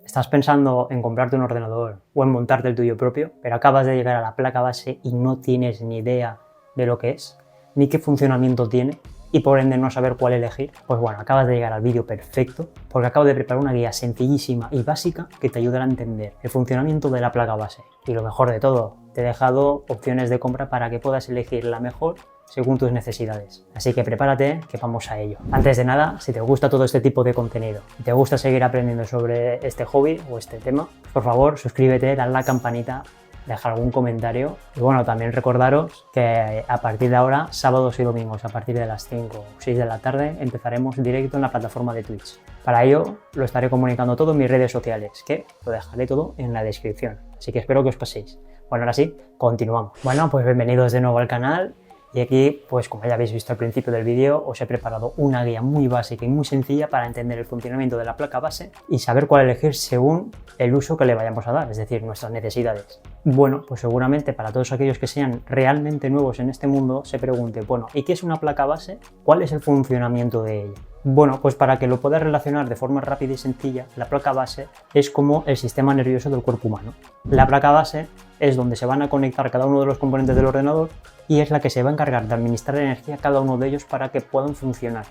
Estás pensando en comprarte un ordenador o en montarte el tuyo propio, pero acabas de llegar a la placa base y no tienes ni idea de lo que es, ni qué funcionamiento tiene y por ende no saber cuál elegir. Pues bueno, acabas de llegar al vídeo perfecto porque acabo de preparar una guía sencillísima y básica que te ayudará a entender el funcionamiento de la placa base. Y lo mejor de todo, te he dejado opciones de compra para que puedas elegir la mejor según tus necesidades. Así que prepárate, que vamos a ello. Antes de nada, si te gusta todo este tipo de contenido y te gusta seguir aprendiendo sobre este hobby o este tema, por favor suscríbete, dale a la campanita, deja algún comentario y bueno, también recordaros que a partir de ahora, sábados y domingos a partir de las 5 o 6 de la tarde empezaremos directo en la plataforma de Twitch. Para ello lo estaré comunicando todo en mis redes sociales, que lo dejaré todo en la descripción, así que espero que os paséis. Bueno, ahora sí, continuamos. Bueno, pues bienvenidos de nuevo al canal. Y aquí, pues como ya habéis visto al principio del vídeo, os he preparado una guía muy básica y muy sencilla para entender el funcionamiento de la placa base y saber cuál elegir según el uso que le vayamos a dar, es decir, nuestras necesidades. Bueno, pues seguramente para todos aquellos que sean realmente nuevos en este mundo se pregunten, bueno, ¿y qué es una placa base? ¿Cuál es el funcionamiento de ella? Bueno, pues para que lo puedas relacionar de forma rápida y sencilla, la placa base es como el sistema nervioso del cuerpo humano. La placa base es donde se van a conectar cada uno de los componentes del ordenador y es la que se va a encargar de administrar energía a cada uno de ellos para que puedan funcionar.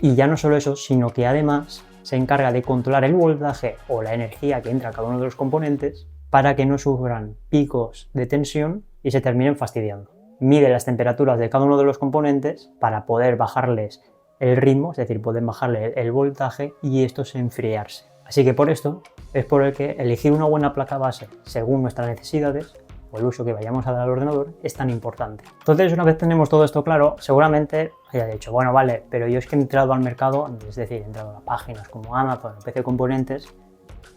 Y ya no solo eso, sino que además se encarga de controlar el voltaje o la energía que entra a cada uno de los componentes para que no sufran picos de tensión y se terminen fastidiando. Mide las temperaturas de cada uno de los componentes para poder bajarles el ritmo, es decir, poder bajarle el voltaje y estos enfriarse. Así que por esto es por el que elegir una buena placa base según nuestras necesidades o el uso que vayamos a dar al ordenador es tan importante. Entonces, una vez tenemos todo esto claro, seguramente haya dicho, bueno, vale, pero yo es que he entrado al mercado, es decir, he entrado a páginas como Amazon, PC Componentes,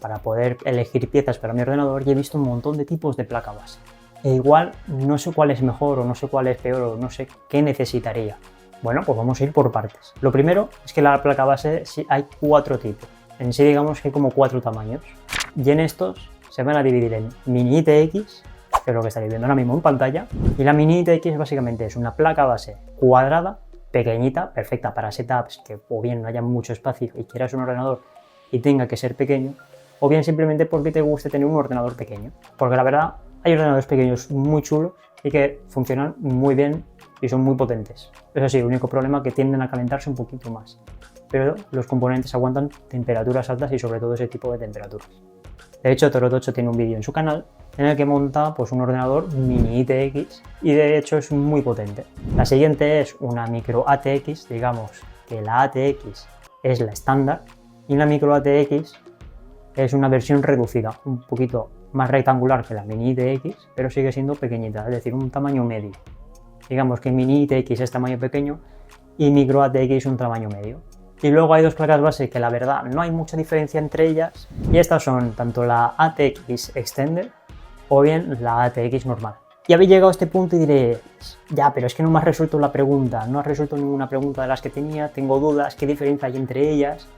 para poder elegir piezas para mi ordenador y he visto un montón de tipos de placa base. E igual no sé cuál es mejor o no sé cuál es peor o no sé qué necesitaría. Bueno, pues vamos a ir por partes. Lo primero es que la placa base sí hay 4 tipos. En sí digamos que hay como 4 tamaños. Y en estos se van a dividir en mini ITX, que es lo que estáis viendo ahora mismo en pantalla. Y la mini ITX básicamente es una placa base cuadrada, pequeñita, perfecta para setups que o bien no haya mucho espacio y quieras un ordenador y tenga que ser pequeño, o bien simplemente porque te guste tener un ordenador pequeño. Porque la verdad hay ordenadores pequeños muy chulos y que funcionan muy bien y son muy potentes. Eso sí, el único problema es que tienden a calentarse un poquito más, pero los componentes aguantan temperaturas altas y sobre todo ese tipo de temperaturas. De hecho, Torotocho tiene un vídeo en su canal en el que monta pues, un ordenador mini ITX y de hecho es muy potente. La siguiente es una micro ATX, digamos que la ATX es la estándar y la micro ATX es una versión reducida, un poquito más rectangular que la mini ITX, pero sigue siendo pequeñita, es decir, un tamaño medio. Digamos que mini ITX es tamaño pequeño y micro ATX un tamaño medio. Y luego hay 2 placas base que la verdad no hay mucha diferencia entre ellas y estas son tanto la ATX Extender o bien la ATX normal. Y habéis llegado a este punto y diréis, ya, pero es que no me has resuelto la pregunta, no has resuelto ninguna pregunta de las que tenía, tengo dudas, ¿qué diferencia hay entre ellas?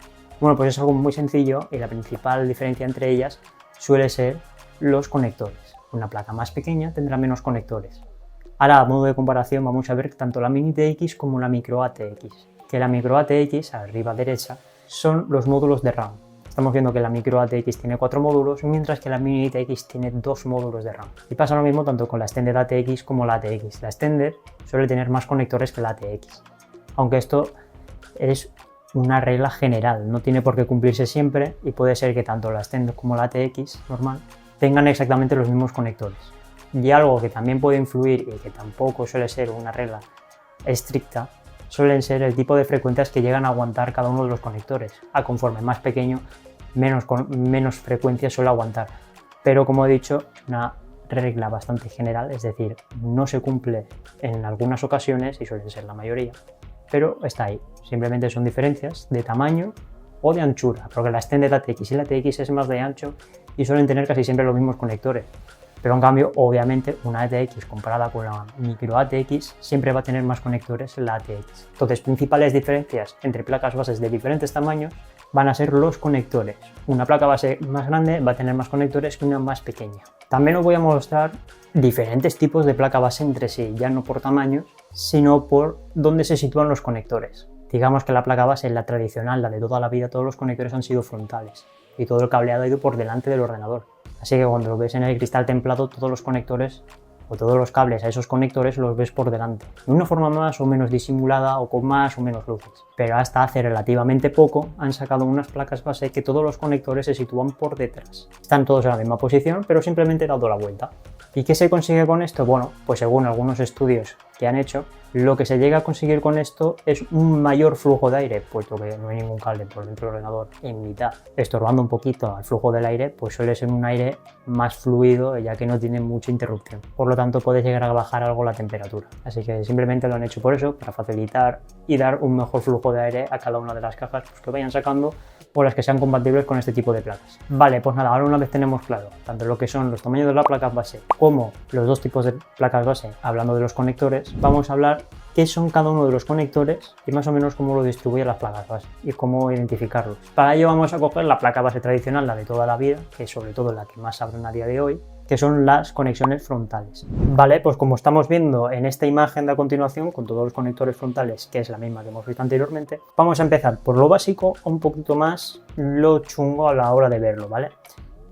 Bueno, pues es algo muy sencillo y la principal diferencia entre ellas suele ser los conectores. Una placa más pequeña tendrá menos conectores. Ahora, a modo de comparación, vamos a ver tanto la mini ATX como la micro ATX. Que la micro ATX, arriba a derecha, son los módulos de RAM. Estamos viendo que la micro ATX tiene 4 módulos, mientras que la mini ATX tiene 2 módulos de RAM. Y pasa lo mismo tanto con la Extended ATX como la ATX. La Extended suele tener más conectores que la ATX. Aunque esto es una regla general, no tiene por qué cumplirse siempre y puede ser que tanto la Extended como la ATX normal tengan exactamente los mismos conectores. Y algo que también puede influir y que tampoco suele ser una regla estricta, suelen ser el tipo de frecuencias que llegan a aguantar cada uno de los conectores. A conforme más pequeño, menos frecuencia suele aguantar. Pero como he dicho, una regla bastante general, es decir, no se cumple en algunas ocasiones y suelen ser la mayoría, pero está ahí. Simplemente son diferencias de tamaño o de anchura, porque la Extended ATX y la ATX es más de ancho y suelen tener casi siempre los mismos conectores. Pero en cambio, obviamente, una ATX comparada con la micro ATX siempre va a tener más conectores en la ATX. Entonces, principales diferencias entre placas bases de diferentes tamaños van a ser los conectores. Una placa base más grande va a tener más conectores que una más pequeña. También os voy a mostrar diferentes tipos de placa base entre sí, ya no por tamaños, sino por dónde se sitúan los conectores. Digamos que la placa base, la tradicional, la de toda la vida, todos los conectores han sido frontales. y todo el cableado ha ido por delante del ordenador. Así que cuando lo ves en el cristal templado, todos los conectores o todos los cables a esos conectores los ves por delante, de una forma más o menos disimulada o con más o menos luces. Pero hasta hace relativamente poco han sacado unas placas base que todos los conectores se sitúan por detrás. Están todos en la misma posición, pero simplemente he dado la vuelta. ¿Y qué se consigue con esto? Bueno, pues según algunos estudios que han hecho, lo que se llega a conseguir con esto es un mayor flujo de aire, puesto que no hay ningún cable por dentro del ordenador en mitad, estorbando un poquito al flujo del aire, pues suele ser un aire más fluido, ya que no tiene mucha interrupción. Por lo tanto, puede llegar a bajar algo la temperatura. Así que simplemente lo han hecho por eso, para facilitar y dar un mejor flujo de aire a cada una de las cajas pues, que vayan sacando, o las que sean compatibles con este tipo de placas. Vale, pues nada, ahora una vez tenemos claro tanto lo que son los tamaños de las placas base como los dos tipos de placas base, hablando de los conectores, vamos a hablar qué son cada uno de los conectores y más o menos cómo lo distribuyen las placas base y cómo identificarlos. Para ello vamos a coger la placa base tradicional, la de toda la vida, que es sobre todo la que más abren a día de hoy, que son las conexiones frontales. Vale, pues como estamos viendo en esta imagen de a continuación, con todos los conectores frontales, que es la misma que hemos visto anteriormente, vamos a empezar por lo básico, un poquito más lo chungo a la hora de verlo, ¿vale?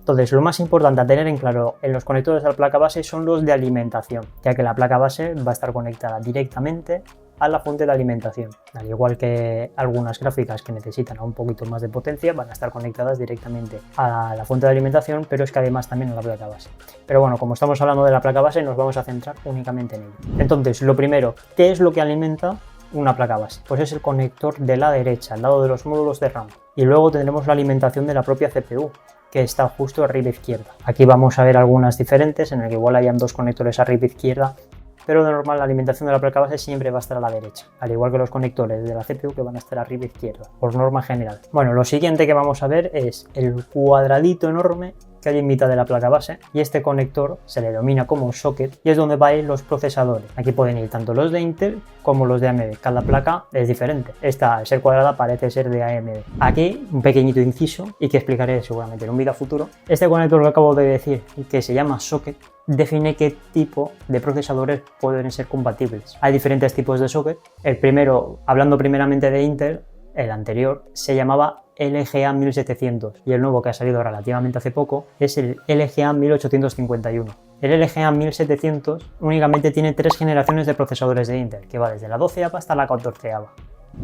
Entonces, lo más importante a tener en claro en los conectores de la placa base son los de alimentación, ya que la placa base va a estar conectada directamente a la fuente de alimentación. Al igual que algunas gráficas que necesitan un poquito más de potencia, van a estar conectadas directamente a la fuente de alimentación, pero es que además también a la placa base. Pero bueno, como estamos hablando de la placa base, nos vamos a centrar únicamente en ello. Entonces, lo primero, ¿qué es lo que alimenta una placa base? Pues es el conector de la derecha, al lado de los módulos de RAM. Y luego tendremos la alimentación de la propia CPU, que está justo arriba izquierda. Aquí vamos a ver algunas diferentes, en el que igual hayan dos conectores arriba izquierda, pero de normal la alimentación de la placa base siempre va a estar a la derecha, al igual que los conectores de la CPU que van a estar arriba izquierda, por norma general. Bueno, lo siguiente que vamos a ver es el cuadradito enorme que hay en mitad de la placa base, y este conector se le denomina como socket y es donde van a ir los procesadores. Aquí pueden ir tanto los de Intel como los de AMD, cada placa es diferente. Esta, al ser cuadrada, parece ser de AMD. Aquí un pequeñito inciso y que explicaré seguramente en un vídeo futuro. Este conector que acabo de decir, que se llama socket, define qué tipo de procesadores pueden ser compatibles. Hay diferentes tipos de socket. El primero, hablando primeramente de Intel, el anterior se llamaba LGA 1700 y el nuevo que ha salido relativamente hace poco es el LGA 1851. El LGA 1700 únicamente tiene 3 generaciones de procesadores de Intel, que va desde la 12ª hasta la 14ª.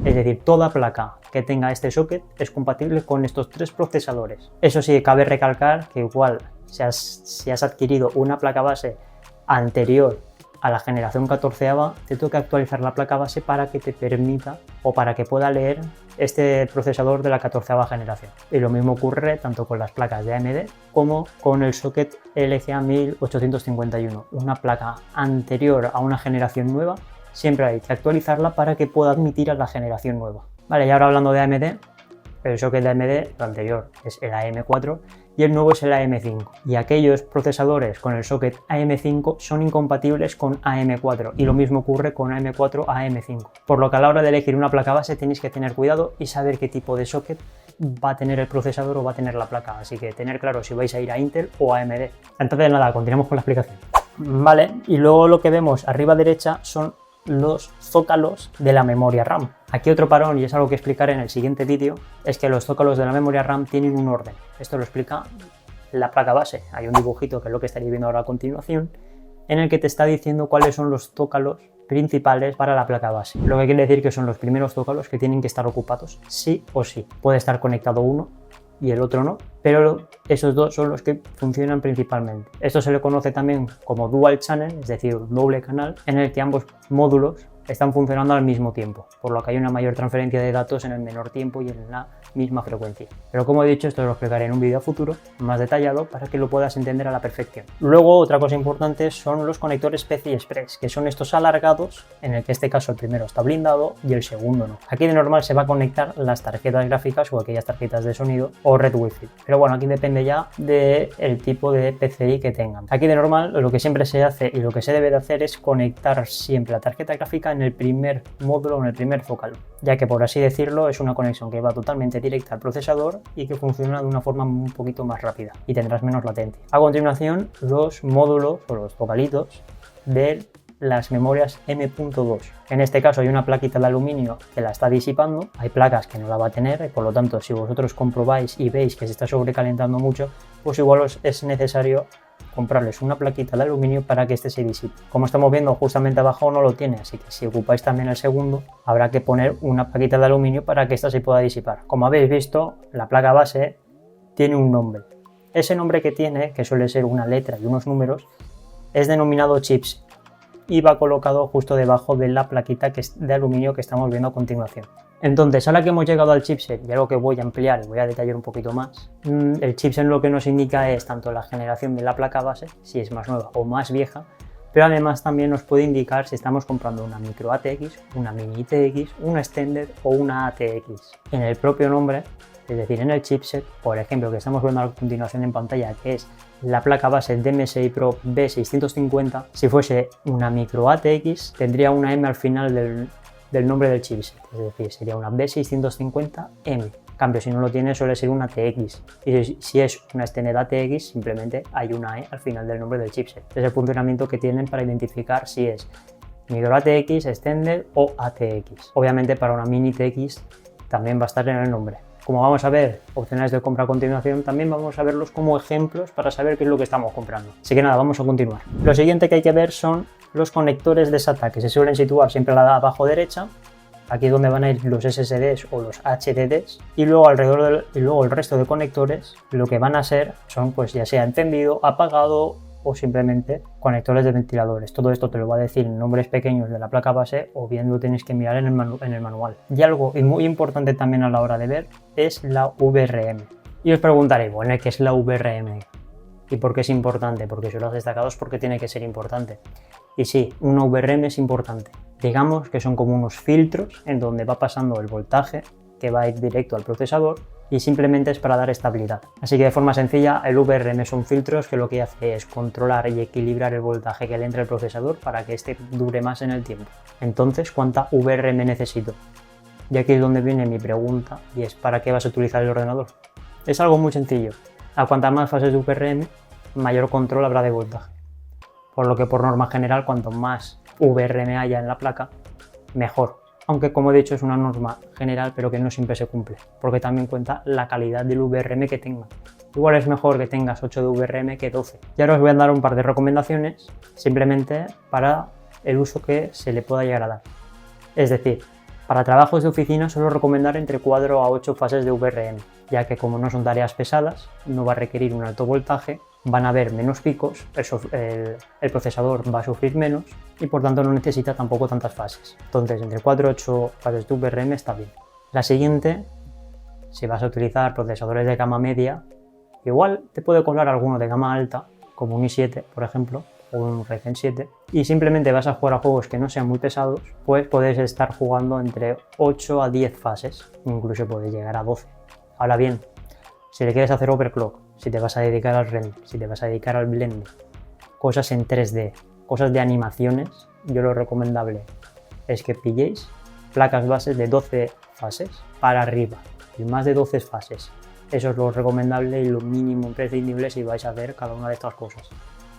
Es decir, toda placa que tenga este socket es compatible con estos 3 procesadores. Eso sí, cabe recalcar que igual si has adquirido una placa base anterior a la generación 14ª, te toca actualizar la placa base para que te permita o para que pueda leer este procesador de la 14ª generación. Y lo mismo ocurre tanto con las placas de AMD como con el socket LGA 1851. Una placa anterior a una generación nueva, siempre hay que actualizarla para que pueda admitir a la generación nueva. Vale, y ahora hablando de AMD, el socket de AMD, lo anterior es el AM4 y el nuevo es el AM5. Y aquellos procesadores con el socket AM5 son incompatibles con AM4 y lo mismo ocurre con AM4 a AM5. Por lo que a la hora de elegir una placa base tenéis que tener cuidado y saber qué tipo de socket va a tener el procesador o va a tener la placa. Así que tener claro si vais a ir a Intel o a AMD. Entonces nada, continuamos con la explicación. Vale, y luego lo que vemos arriba a derecha son los zócalos de la memoria RAM. Aquí otro parón, y es algo que explicaré en el siguiente vídeo, es que los zócalos de la memoria RAM tienen un orden. Esto lo explica la placa base. Hay un dibujito que es lo que estaréis viendo ahora a continuación, en el que te está diciendo cuáles son los zócalos principales para la placa base. Lo que quiere decir que son los primeros zócalos que tienen que estar ocupados sí o sí. Puede estar conectado uno y el otro no, pero esos dos son los que funcionan principalmente. Esto se le conoce también como dual channel, es decir, doble canal, en el que ambos módulos están funcionando al mismo tiempo, por lo que hay una mayor transferencia de datos en el menor tiempo y en la misma frecuencia. Pero como he dicho, esto lo explicaré en un vídeo futuro más detallado para que lo puedas entender a la perfección. Luego, otra cosa importante son los conectores PCI Express, que son estos alargados, en el que en este caso el primero está blindado y el segundo no. Aquí de normal se va a conectar las tarjetas gráficas o aquellas tarjetas de sonido o red Wi-Fi, pero bueno, aquí depende ya del tipo de PCI que tengan. Aquí de normal lo que siempre se hace y lo que se debe de hacer es conectar siempre la tarjeta gráfica en el primer módulo o en el primer focal, ya que por así decirlo es una conexión que va totalmente directa al procesador y que funciona de una forma un poquito más rápida y tendrás menos latencia. A continuación, los módulos o los focalitos del las memorias M.2. En este caso hay una plaquita de aluminio que la está disipando, hay placas que no la va a tener, y por lo tanto si vosotros comprobáis y veis que se está sobrecalentando mucho, pues igual es necesario comprarles una plaquita de aluminio para que este se disipe. Como estamos viendo, justamente abajo no lo tiene, así que si ocupáis también el segundo, habrá que poner una plaquita de aluminio para que esta se pueda disipar. Como habéis visto, la placa base tiene un nombre. Ese nombre que tiene, que suele ser una letra y unos números, es denominado chipset y va colocado justo debajo de la plaquita de aluminio que estamos viendo a continuación. Entonces, ahora que hemos llegado al chipset y algo que voy a ampliar y voy a detallar un poquito más, el chipset lo que nos indica es tanto la generación de la placa base, si es más nueva o más vieja, pero además también nos puede indicar si estamos comprando una micro ATX, una mini TX, una extended o una ATX. En el propio nombre, es decir, en el chipset, por ejemplo, que estamos viendo a continuación en pantalla, que es la placa base de MSI Pro B650, si fuese una micro ATX, tendría una M al final del nombre del chipset, es decir, sería una B650M. En cambio, si no lo tiene, suele ser una TX. Y si es una extended ATX, simplemente hay una E al final del nombre del chipset. Es el funcionamiento que tienen para identificar si es micro ATX, extended o ATX. Obviamente, para una mini TX también va a estar en el nombre. Como vamos a ver opciones de compra a continuación, también vamos a verlos como ejemplos para saber qué es lo que estamos comprando. Así que nada, vamos a continuar. Lo siguiente que hay que ver son los conectores de SATA, que se suelen situar siempre a la de abajo derecha. Aquí es donde van a ir los SSDs o los HDDs, y luego alrededor el resto de conectores lo que van a ser son pues ya sea encendido, apagado o simplemente conectores de ventiladores. Todo esto te lo va a decir en nombres pequeños de la placa base o bien lo tenéis que mirar en el manual. Y algo muy importante también a la hora de ver es la VRM. Y os preguntaréis, bueno, ¿qué es la VRM? ¿Y por qué es importante? Porque si lo has destacado es porque tiene que ser importante. Y sí, una VRM es importante. Digamos que son como unos filtros en donde va pasando el voltaje que va a ir directo al procesador y simplemente es para dar estabilidad. Así que de forma sencilla, el VRM son filtros que lo que hace es controlar y equilibrar el voltaje que le entra al procesador para que este dure más en el tiempo. Entonces, ¿cuánta VRM necesito? Y aquí es donde viene mi pregunta, y es ¿para qué vas a utilizar el ordenador? Es algo muy sencillo. A cuantas más fases de VRM, mayor control habrá de voltaje. Por lo que por norma general, cuanto más VRM haya en la placa, mejor. Aunque como he dicho es una norma general, pero que no siempre se cumple, porque también cuenta la calidad del VRM que tenga. Igual es mejor que tengas 8 de VRM que 12. Y ahora os voy a dar un par de recomendaciones, simplemente para el uso que se le pueda llegar a dar. Es decir, para trabajos de oficina suelo recomendar entre 4 a 8 fases de VRM, ya que como no son tareas pesadas, no va a requerir un alto voltaje, van a haber menos picos, el procesador va a sufrir menos y por tanto no necesita tampoco tantas fases. Entonces entre 4 y 8 fases de VRM está bien. La siguiente, si vas a utilizar procesadores de gama media, igual te puede colar alguno de gama alta, como un i7 por ejemplo, o un Ryzen 7, y simplemente vas a jugar a juegos que no sean muy pesados, pues puedes estar jugando entre 8 a 10 fases, incluso puedes llegar a 12. Ahora bien, si le quieres hacer overclock, si te vas a dedicar al render, si te vas a dedicar al blending, cosas en 3D, cosas de animaciones, yo lo recomendable es que pilléis placas bases de 12 fases para arriba y más de 12 fases. Eso es lo recomendable y lo mínimo imprescindible si vais a hacer cada una de estas cosas.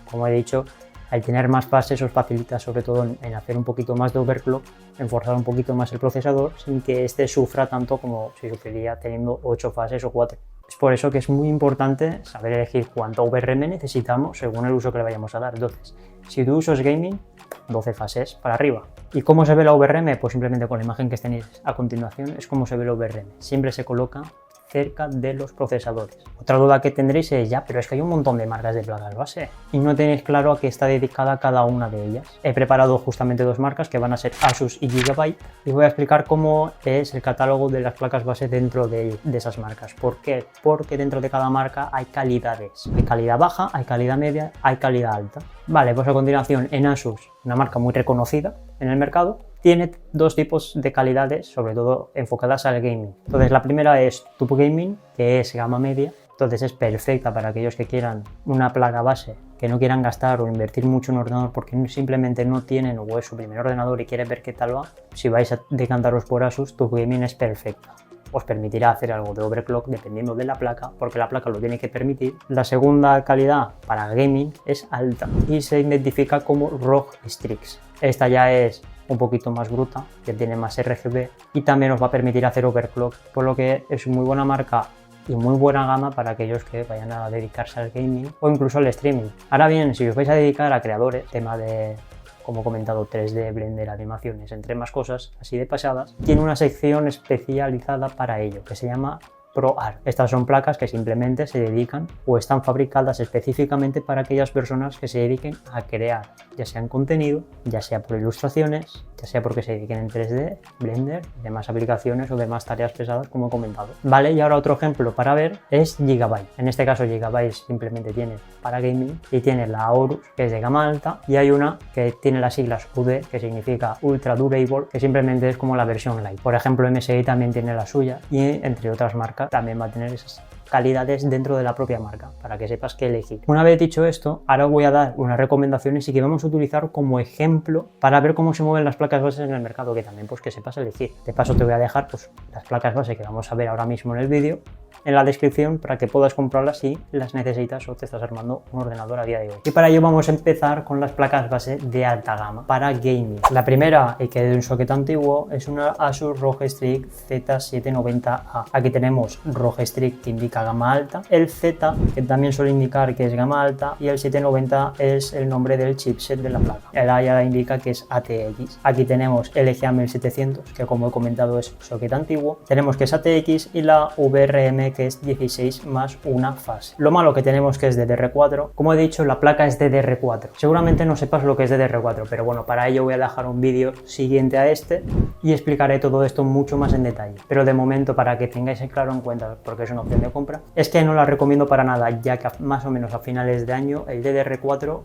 Como he dicho, al tener más fases os facilita sobre todo en hacer un poquito más de overclock, en forzar un poquito más el procesador sin que éste sufra tanto como si sufriría teniendo 8 fases o 4. Es por eso que es muy importante saber elegir cuánto VRM necesitamos según el uso que le vayamos a dar. Entonces, si tu uso es gaming, 12 fases para arriba. ¿Y cómo se ve la VRM? Pues simplemente con la imagen que tenéis a continuación es como se ve la VRM. Siempre se coloca cerca de los procesadores. Otra duda que tendréis es pero es que hay un montón de marcas de placas base y no tenéis claro a qué está dedicada cada una de ellas. He preparado justamente dos marcas que van a ser Asus y Gigabyte y voy a explicar cómo es el catálogo de las placas base dentro de esas marcas. ¿Por qué? Porque dentro de cada marca hay calidades. Hay calidad baja, hay calidad media, hay calidad alta. Vale, pues a continuación en Asus, una marca muy reconocida en el mercado, tiene dos tipos de calidades, sobre todo enfocadas al gaming. Entonces la primera es Top Gaming, que es gama media. Entonces es perfecta para aquellos que quieran una placa base, que no quieran gastar o invertir mucho en un ordenador porque simplemente no tienen o es su primer ordenador y quieren ver qué tal va. Si vais a decantaros por Asus, Top Gaming es perfecta. Os permitirá hacer algo de overclock dependiendo de la placa, porque la placa lo tiene que permitir. La segunda calidad para gaming es alta y se identifica como ROG Strix. Esta ya es un poquito más bruta, que tiene más RGB y también nos va a permitir hacer overclock, por lo que es muy buena marca y muy buena gama para aquellos que vayan a dedicarse al gaming o incluso al streaming. Ahora bien, si os vais a dedicar a creadores, tema de, como he comentado, 3D, Blender, animaciones, entre más cosas así de pasadas, tiene una sección especializada para ello que se llama ProArt. Estas son placas que simplemente se dedican o están fabricadas específicamente para aquellas personas que se dediquen a crear, ya sea en contenido, ya sea por ilustraciones, ya sea porque se dediquen en 3D, Blender, demás aplicaciones o demás tareas pesadas como he comentado. Vale, y ahora otro ejemplo para ver es Gigabyte. En este caso Gigabyte simplemente tiene para gaming y tiene la Aorus, que es de gama alta, y hay una que tiene las siglas UD, que significa Ultra Durable, que simplemente es como la versión light. Por ejemplo, MSI también tiene la suya y entre otras marcas también va a tener esas calidades dentro de la propia marca, para que sepas qué elegir. Una vez dicho esto, ahora os voy a dar unas recomendaciones y que vamos a utilizar como ejemplo para ver cómo se mueven las placas bases en el mercado, que también pues que sepas elegir. De paso te voy a dejar pues las placas base que vamos a ver ahora mismo en el vídeo en la descripción para que puedas comprarlas si las necesitas o te estás armando un ordenador a día de hoy. Y para ello vamos a empezar con las placas base de alta gama para gaming. La primera, y que es de un socket antiguo, es una Asus ROG Strix Z790A. Aquí tenemos ROG Strix, que indica gama alta, el Z, que también suele indicar que es gama alta, y el 790 es el nombre del chipset de la placa. El A ya indica que es ATX. Aquí tenemos el LGA 1700, que como he comentado es socket antiguo. Tenemos que es ATX y la VRM, que es 16 más una fase. Lo malo que tenemos que es DDR4. Como he dicho, la placa es DDR4. Seguramente no sepas lo que es DDR4, pero bueno, para ello voy a dejar un vídeo siguiente a este y explicaré todo esto mucho más en detalle. Pero de momento, para que tengáis claro en cuenta, porque es una opción de compra, es que no la recomiendo para nada, ya que más o menos a finales de año el DDR4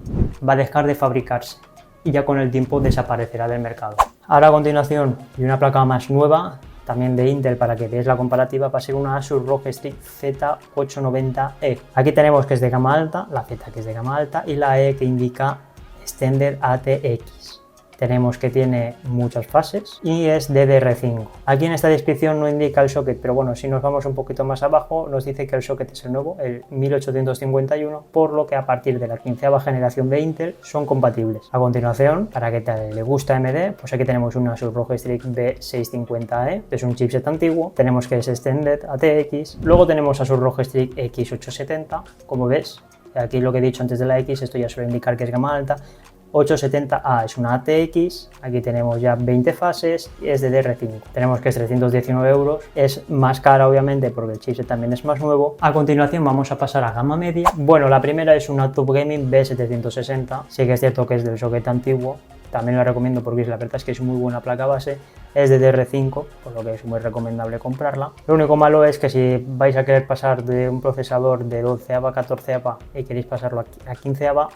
va a dejar de fabricarse y ya con el tiempo desaparecerá del mercado. Ahora a continuación, y una placa más nueva, también de Intel, para que veáis la comparativa, va a ser una Asus ROG Strix Z890E. Aquí tenemos que es de gama alta, la Z que es de gama alta y la E que indica Extended ATX. Tenemos que tiene muchas fases y es DDR5. Aquí en esta descripción no indica el socket, pero bueno, si nos vamos un poquito más abajo nos dice que el socket es el nuevo, el 1851, por lo que a partir de la 15ª generación de Intel son compatibles. A continuación, para que le guste AMD, pues aquí tenemos una Asus ROG Strix B650E, que es un chipset antiguo. Tenemos que es Extended ATX. Luego tenemos Asus ROG Strix X870, como ves. Aquí lo que he dicho antes de la X, esto ya suele indicar que es gama alta. 870A es una ATX, aquí tenemos ya 20 fases y es de DDR5. Tenemos que es 319 €, es más cara obviamente porque el chipset también es más nuevo. A continuación vamos a pasar a gama media. Bueno, la primera es una Top Gaming B760, sí que es cierto que es del socket antiguo, también la recomiendo porque la verdad es que es muy buena placa base, es de DDR5, por lo que es muy recomendable comprarla. Lo único malo es que si vais a querer pasar de un procesador de 12ª a 14ª y queréis pasarlo a 15ª,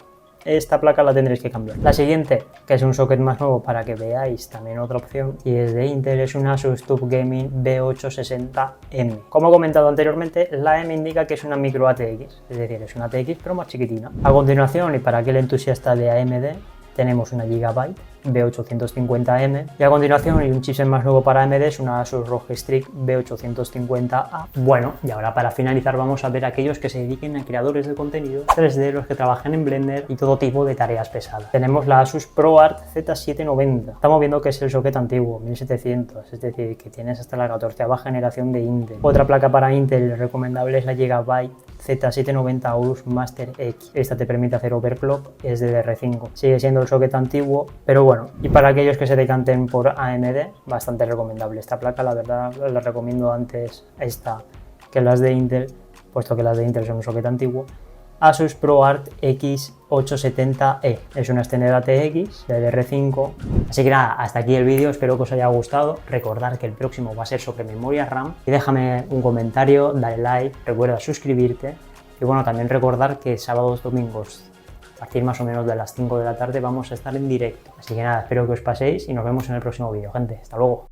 esta placa la tendréis que cambiar. La siguiente, que es un socket más nuevo para que veáis también otra opción, y es de Intel, es una Asus TUF Gaming B860M. Como he comentado anteriormente, la M indica que es una micro ATX, es decir, es una ATX pero más chiquitina. A continuación, y para aquel entusiasta de AMD, tenemos una Gigabyte B850M y a continuación, y un chipset más nuevo para AMD, es una Asus ROG Strix B850A. Bueno, y ahora para finalizar vamos a ver aquellos que se dediquen a creadores de contenido 3D, los que trabajan en Blender y todo tipo de tareas pesadas. Tenemos la Asus ProArt Z790. Estamos viendo que es el socket antiguo, 1700, es decir, que tienes hasta la 14ª generación de Intel. Otra placa para Intel recomendable es la Gigabyte Z790 Aorus Master X. Esta te permite hacer overclock, es de DDR5. Sigue siendo el socket antiguo, pero bueno, y para aquellos que se decanten por AMD, bastante recomendable esta placa. La verdad la recomiendo antes esta que las de Intel, puesto que las de Intel son un socket antiguo. Asus ProArt X870E es una Extended ATX de DDR5. Así que nada, hasta aquí el vídeo, espero que os haya gustado. Recordad que el próximo va a ser sobre memoria RAM y déjame un comentario, dale like, recuerda suscribirte y bueno, también recordar que sábados, domingos a partir más o menos de las 5 de la tarde vamos a estar en directo. Así que nada, espero que os paséis y nos vemos en el próximo vídeo, gente. Hasta luego.